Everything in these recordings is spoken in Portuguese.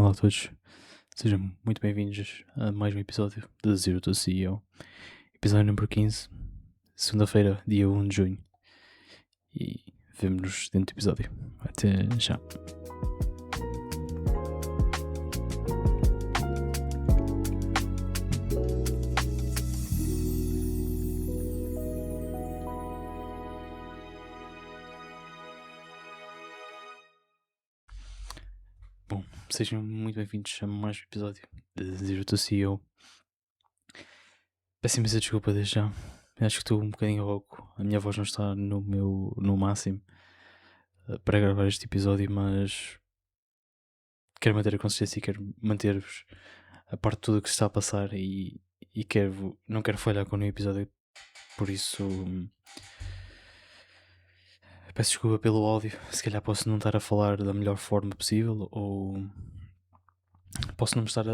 Olá a todos, sejam muito bem-vindos a mais um episódio de Zero to CEO, episódio número 15, segunda-feira, dia 1 de junho, e vemo-nos dentro do episódio. Até já. Bom, sejam muito bem-vindos a mais um episódio de Zero to CEO. Peço imensa desculpa desde já. Acho que estou um bocadinho rouco. A minha voz não está no máximo para gravar este episódio, mas quero manter a consistência e quero manter-vos a parte de tudo o que se está a passar e não quero falhar com nenhum episódio. Por isso, peço desculpa pelo áudio. Se calhar posso não estar a falar da melhor forma possível, ou posso não me estar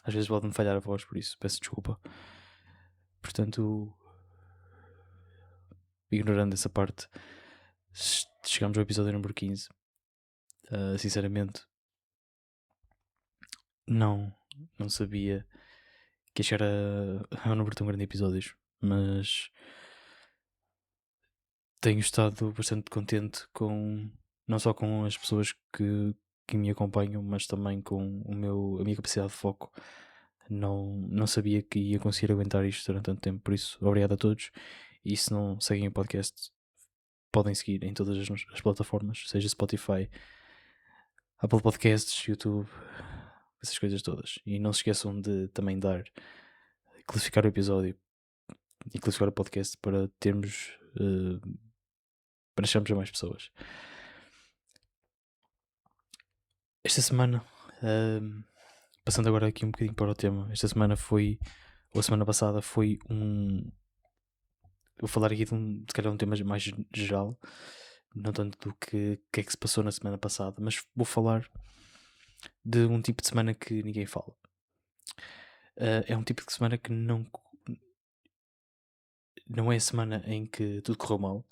às vezes pode-me falhar a voz, por isso peço desculpa. Portanto, ignorando essa parte, chegamos ao episódio número 15. Sinceramente, não sabia que ia chegar a um número tão grande de episódios, mas tenho estado bastante contente não só com as pessoas que me acompanham, mas também com a minha capacidade de foco. Não sabia que ia conseguir aguentar isto durante tanto tempo, por isso, obrigado a todos. E se não seguem o podcast, podem seguir em todas as plataformas, seja Spotify, Apple Podcasts, YouTube, essas coisas todas. E não se esqueçam de também classificar o episódio e classificar o podcast para termos, para chegarmos a mais pessoas. Esta semana, passando agora aqui um bocadinho para o tema, esta semana ou a semana passada foi vou falar aqui de calhar um tema mais geral, não tanto do que é que se passou na semana passada, mas vou falar de um tipo de semana que ninguém fala. É um tipo de semana que não é a semana em que tudo correu mal,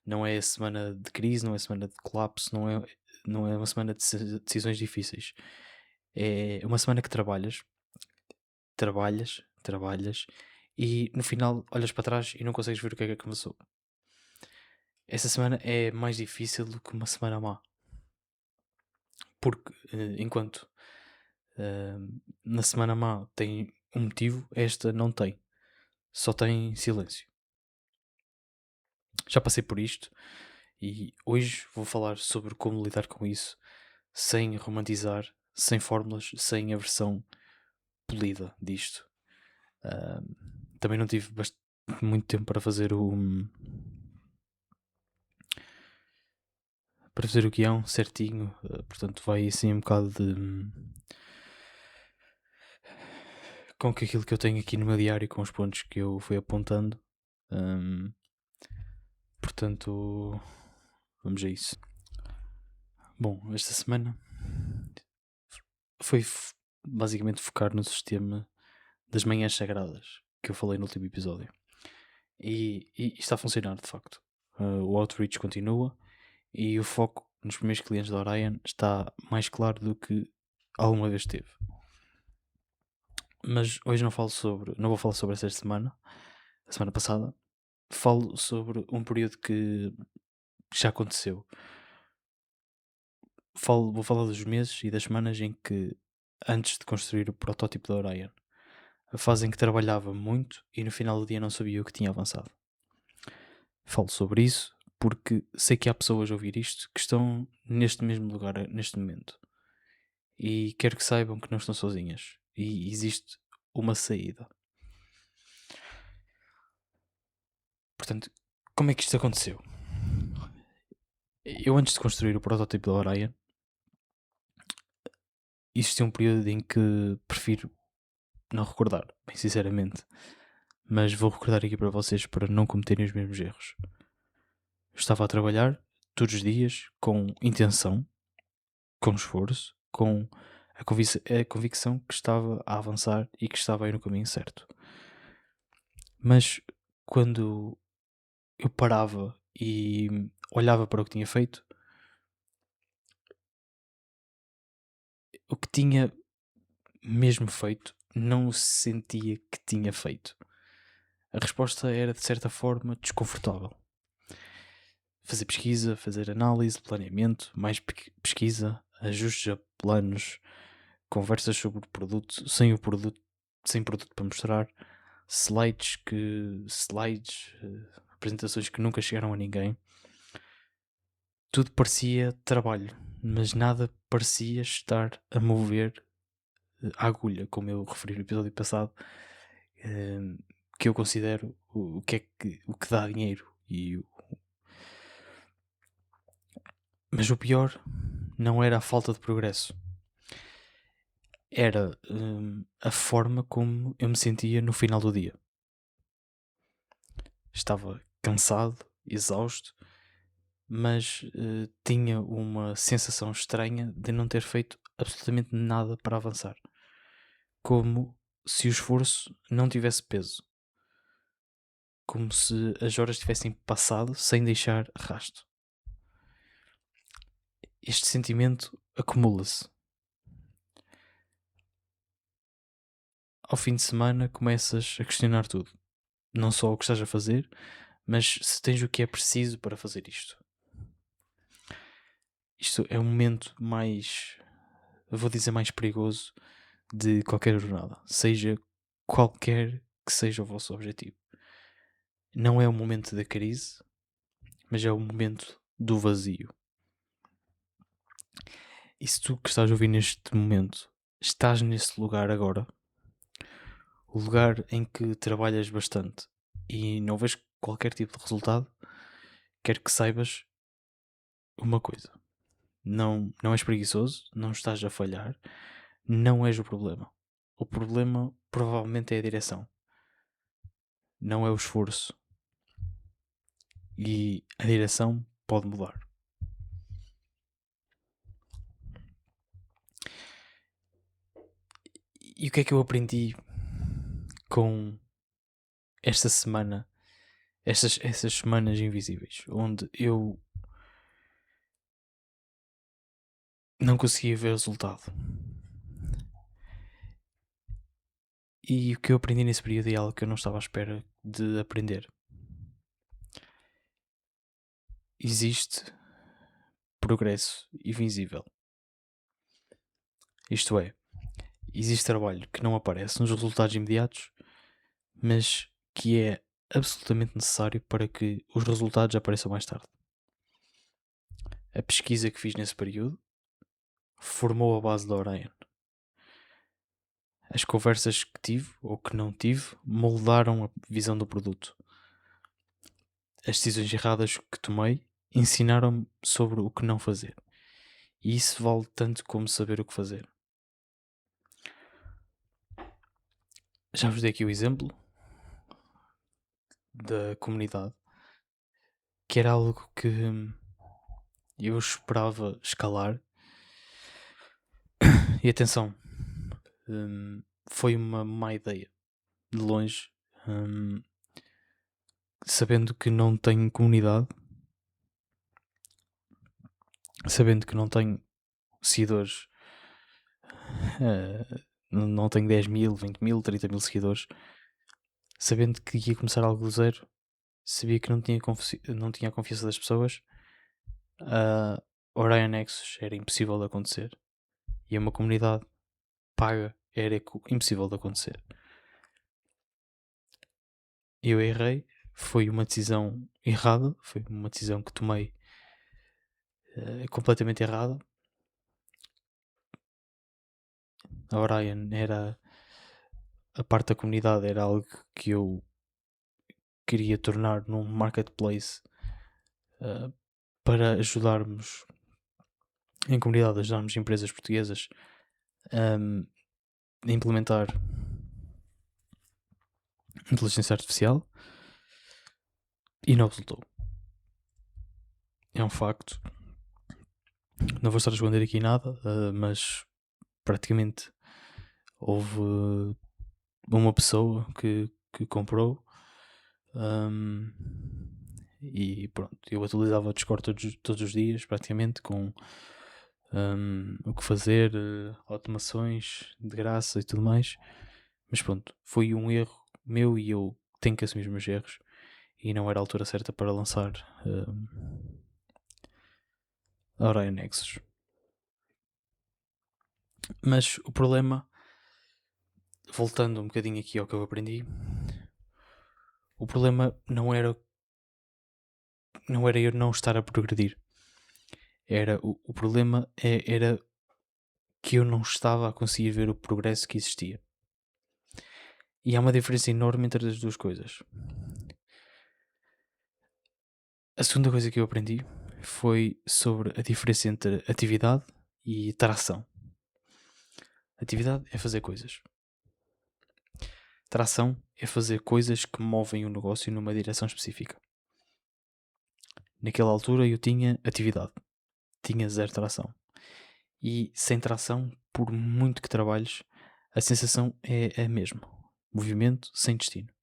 não é a semana de crise, não é a semana de colapso, não é uma semana de decisões difíceis. É uma semana que trabalhas e no final olhas para trás e não consegues ver o que é que começou. Essa semana é mais difícil do que uma semana má. Porque enquanto na semana má tem um motivo, esta não tem. Só tem silêncio. Já passei por isto e hoje vou falar sobre como lidar com isso sem romantizar, sem fórmulas, sem a versão polida disto. Também não tive muito tempo para fazer o guião certinho, portanto vai assim um bocado com aquilo que eu tenho aqui no meu diário, com os pontos que eu fui apontando. Portanto, vamos a isso. Bom, esta semana foi basicamente focar no sistema das manhãs sagradas que eu falei no último episódio. E está a funcionar de facto. O outreach continua e o foco nos primeiros clientes da Orion está mais claro do que alguma vez teve. Mas hoje não vou falar sobre esta semana, a semana passada. Falo sobre um período que já aconteceu. Vou falar dos meses e das semanas em que, antes de construir o protótipo da Orion, a fase em que trabalhava muito e no final do dia não sabia o que tinha avançado. Falo sobre isso porque sei que há pessoas a ouvir isto que estão neste mesmo lugar neste momento. E quero que saibam que não estão sozinhas. E existe uma saída. Portanto, como é que isto aconteceu? Eu, antes de construir o protótipo da Orion, existiu um período em que prefiro não recordar, bem sinceramente. Mas vou recordar aqui para vocês para não cometerem os mesmos erros. Eu estava a trabalhar todos os dias com intenção, com esforço, com a convicção que estava a avançar e que estava aí no caminho certo. Mas quando eu parava e olhava para o que tinha feito, o que tinha mesmo feito, não se sentia que tinha feito. A resposta era, de certa forma, desconfortável. Fazer pesquisa, fazer análise, planeamento, mais pesquisa, ajustes a planos, conversas sobre o produto, sem produto para mostrar, slides, apresentações que nunca chegaram a ninguém. Tudo parecia trabalho, mas nada parecia estar a mover a agulha, como eu referi no episódio passado, que eu considero o que dá dinheiro. Mas o pior não era a falta de progresso, era a forma como eu me sentia no final do dia. Estava cansado, exausto, mas tinha uma sensação estranha de não ter feito absolutamente nada para avançar. Como se o esforço não tivesse peso. Como se as horas tivessem passado sem deixar rasto. Este sentimento acumula-se. Ao fim de semana começas a questionar tudo. Não só o que estás a fazer, mas se tens o que é preciso para fazer isto. Isto é o momento mais, eu vou dizer, mais perigoso de qualquer jornada. Seja qualquer que seja o vosso objetivo. Não é o momento da crise, mas é o momento do vazio. E se tu que estás a ouvir neste momento, estás nesse lugar agora, o lugar em que trabalhas bastante e não vês qualquer tipo de resultado, quero que saibas uma coisa. Não és preguiçoso, não estás a falhar, não és o problema. O problema provavelmente é a direção, não é o esforço. E a direção pode mudar. E o que é que eu aprendi com esta semana, essas semanas invisíveis, onde eu não conseguia ver resultado? E o que eu aprendi nesse período é algo que eu não estava à espera de aprender. Existe progresso invisível. Isto é, existe trabalho que não aparece nos resultados imediatos, mas que é absolutamente necessário para que os resultados apareçam mais tarde. A pesquisa que fiz nesse período formou a base da Orion. As conversas que tive ou que não tive moldaram a visão do produto. As decisões erradas que tomei ensinaram-me sobre o que não fazer. E isso vale tanto como saber o que fazer. Já vos dei aqui o exemplo da comunidade, que era algo que eu esperava escalar. E atenção, foi uma má ideia, de longe, sabendo que não tenho comunidade, sabendo que não tenho seguidores, não tenho 10 mil, 20 mil, 30 mil seguidores, sabendo que ia começar algo do zero, sabia que não tinha a confiança das pessoas, a Orion Nexus era impossível de acontecer e uma comunidade paga era impossível de acontecer. Eu errei, foi uma decisão errada, foi uma decisão que tomei completamente errada. A Orion era, a parte da comunidade era algo que eu queria tornar num marketplace para ajudarmos em comunidade, ajudarmos empresas portuguesas a implementar inteligência artificial, e não resultou. É um facto. Não vou estar a esconder aqui nada, mas praticamente houve uma pessoa que comprou, e pronto, eu atualizava o Discord todos os dias praticamente com o que fazer, automações de graça e tudo mais. Mas pronto, foi um erro meu e eu tenho que assumir os meus erros. E não era a altura certa para lançar a Orion Nexus. Mas o problema, voltando um bocadinho aqui ao que eu aprendi, o problema não era eu não estar a progredir. O problema era que eu não estava a conseguir ver o progresso que existia. E há uma diferença enorme entre as duas coisas. A segunda coisa que eu aprendi foi sobre a diferença entre atividade e tração. Atividade é fazer coisas. Tração é fazer coisas que movem o negócio numa direção específica. Naquela altura eu tinha atividade. Tinha zero tração. E sem tração, por muito que trabalhes, a sensação é a mesma. Movimento sem destino.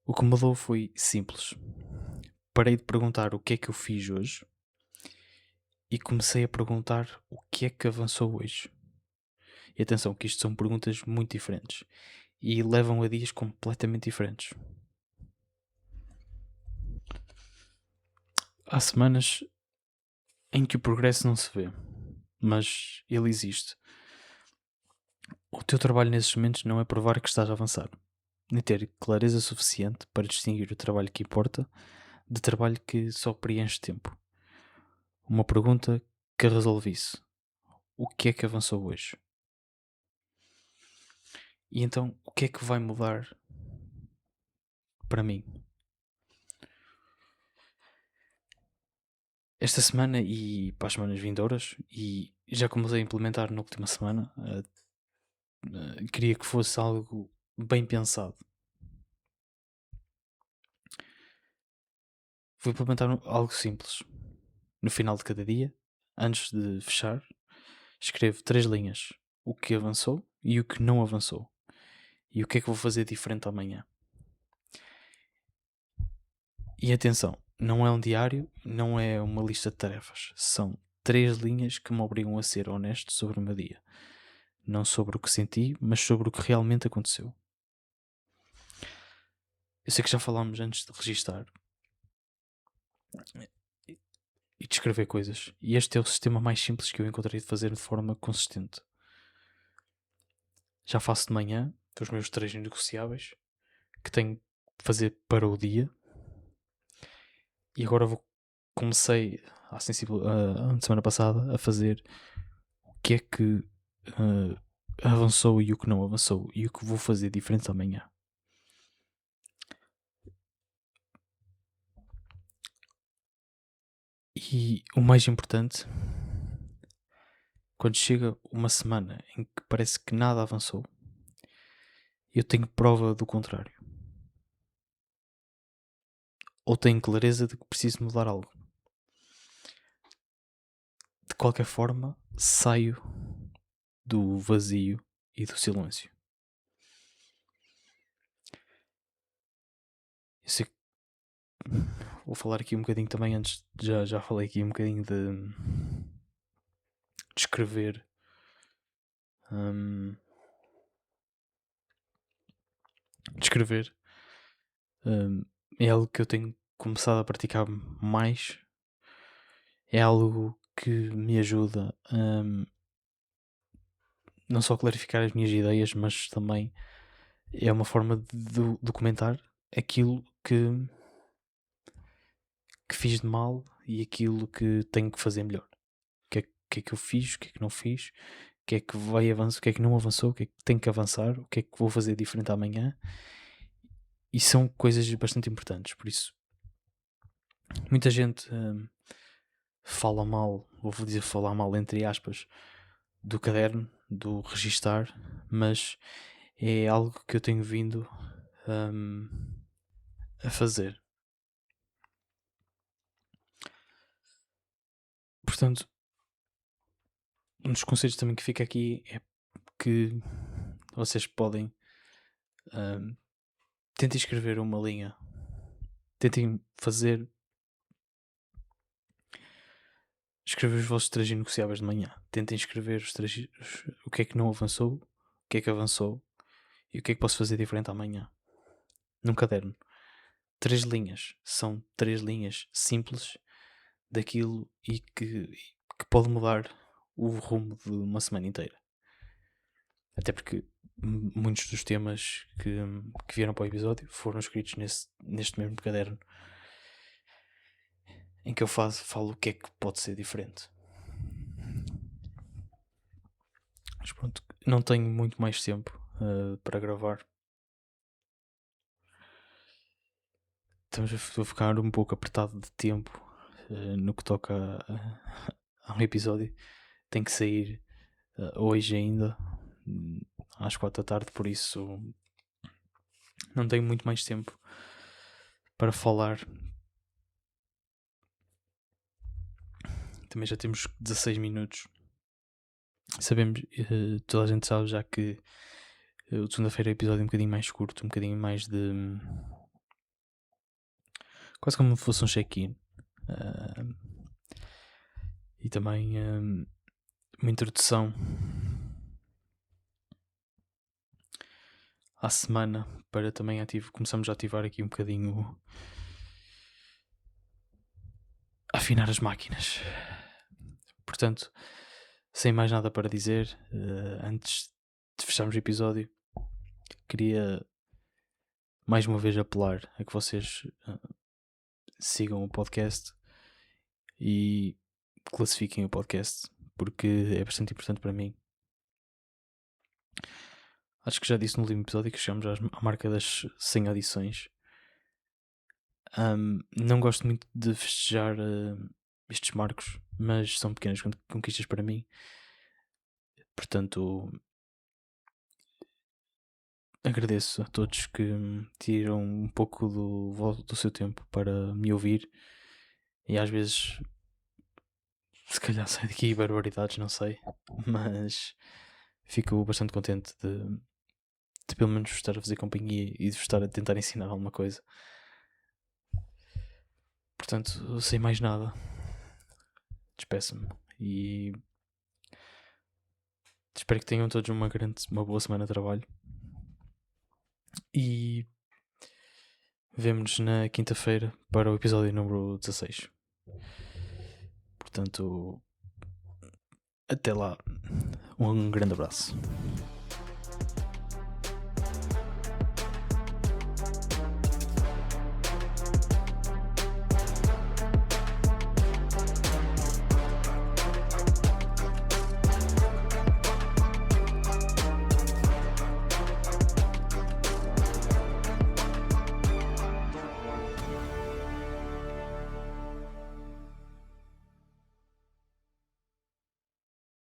O que mudou foi simples. Parei de perguntar o que é que eu fiz hoje e comecei a perguntar o que é que avançou hoje. E atenção, que isto são perguntas muito diferentes e levam a dias completamente diferentes. Há semanas em que o progresso não se vê, mas ele existe. O teu trabalho nesses momentos não é provar que estás a avançar, nem ter clareza suficiente para distinguir o trabalho que importa de trabalho que só preenche tempo. Uma pergunta que resolve isso. O que é que avançou hoje? E então, o que é que vai mudar para mim? Esta semana e para as semanas vindouras, e já comecei a implementar na última semana, queria que fosse algo bem pensado. Vou implementar algo simples. No final de cada dia, antes de fechar, escrevo 3 linhas. O que avançou e o que não avançou. E o que é que vou fazer diferente amanhã. E atenção, não é um diário, não é uma lista de tarefas. São 3 linhas que me obrigam a ser honesto sobre o meu dia. Não sobre o que senti, mas sobre o que realmente aconteceu. Eu sei que já falámos antes de registar e de escrever coisas. E este é o sistema mais simples que eu encontrei de fazer de forma consistente. Já faço de manhã os meus 3 negociáveis que tenho de fazer para o dia. E agora comecei a semana passada a fazer o que é que avançou e o que não avançou e o que vou fazer diferente amanhã. E o mais importante, quando chega uma semana em que parece que nada avançou, eu tenho prova do contrário. Ou tenho clareza de que preciso mudar algo. De qualquer forma, saio do vazio e do silêncio. Eu sei que vou falar aqui um bocadinho também antes, já falei aqui um bocadinho de escrever. Escrever é algo que eu tenho começado a praticar mais. É algo que me ajuda a não só clarificar as minhas ideias, mas também é uma forma de documentar aquilo que fiz de mal e aquilo que tenho que fazer melhor. O que é que eu fiz, o que é que não fiz, o que é que vai avançar, o que é que não avançou, o que é que tenho que avançar, o que é que vou fazer diferente amanhã. E são coisas bastante importantes, por isso muita gente fala mal, vou dizer falar mal entre aspas, do caderno, do registar, mas é algo que eu tenho vindo a fazer. Portanto, um dos conselhos também que fica aqui é que vocês podem tentem escrever uma linha, tentem fazer escrever os vossos 3 inegociáveis de manhã. Tentem escrever o que é que não avançou, o que é que avançou e o que é que posso fazer diferente amanhã. Num caderno. 3 linhas. São 3 linhas simples daquilo e que pode mudar o rumo de uma semana inteira. Até porque muitos dos temas que vieram para o episódio foram escritos neste mesmo caderno, em que eu falo o que é que pode ser diferente. Mas pronto, não tenho muito mais tempo para gravar. Estamos a ficar um pouco apertado de tempo no que toca a um episódio. Tem que sair hoje ainda, às 4 da tarde, por isso não tenho muito mais tempo para falar. Também já temos 16 minutos. Sabemos, toda a gente sabe já que o de segunda-feira é um episódio um bocadinho mais curto, um bocadinho mais de... quase como se fosse um check-in. E também uma introdução à semana para também começamos a ativar aqui um bocadinho, afinar as máquinas. Portanto, sem mais nada para dizer, antes de fecharmos o episódio, queria mais uma vez apelar a que vocês sigam o podcast e classifiquem o podcast, porque é bastante importante para mim. Acho que já disse no último episódio que chegamos à marca das 100 adições. Não gosto muito de festejar estes marcos, mas são pequenas conquistas para mim. Portanto, agradeço a todos que tiram um pouco do seu tempo para me ouvir. E às vezes, se calhar sai daqui barbaridades, não sei. Mas fico bastante contente de pelo menos vos estar a fazer companhia e de vos estar a tentar ensinar alguma coisa. Portanto, sem mais nada, despeço-me e espero que tenham todos uma boa semana de trabalho. E vemo-nos na quinta-feira para o episódio número 16. Portanto, até lá. Um grande abraço.